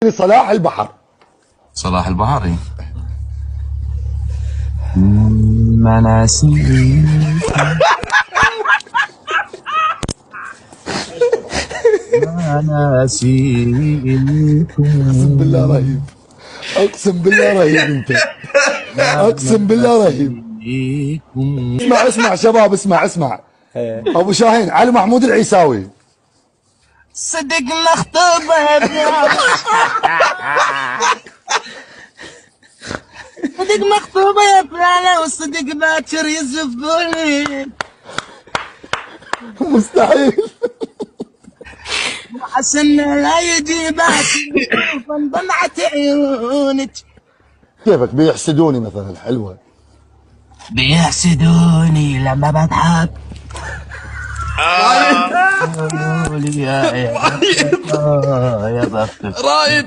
صلاح البحر. صلاح البحري. مناسيكم اقسم بالله رهيب، اقسم بالله رهيب انت، اقسم بالله رهيب. اسمع شباب، اسمع ابو شاهين، علي محمود العيساوي. صدق مخطوبة صدق مخطوبة يا فلانة، وصدق باكر يزفوني. مستحيل. وحسن لا يجي باكر ضمعت عيونك. كيفك بيحسدوني مثلا؟ حلوة. بيحسدوني لما بضحك. يا بختك.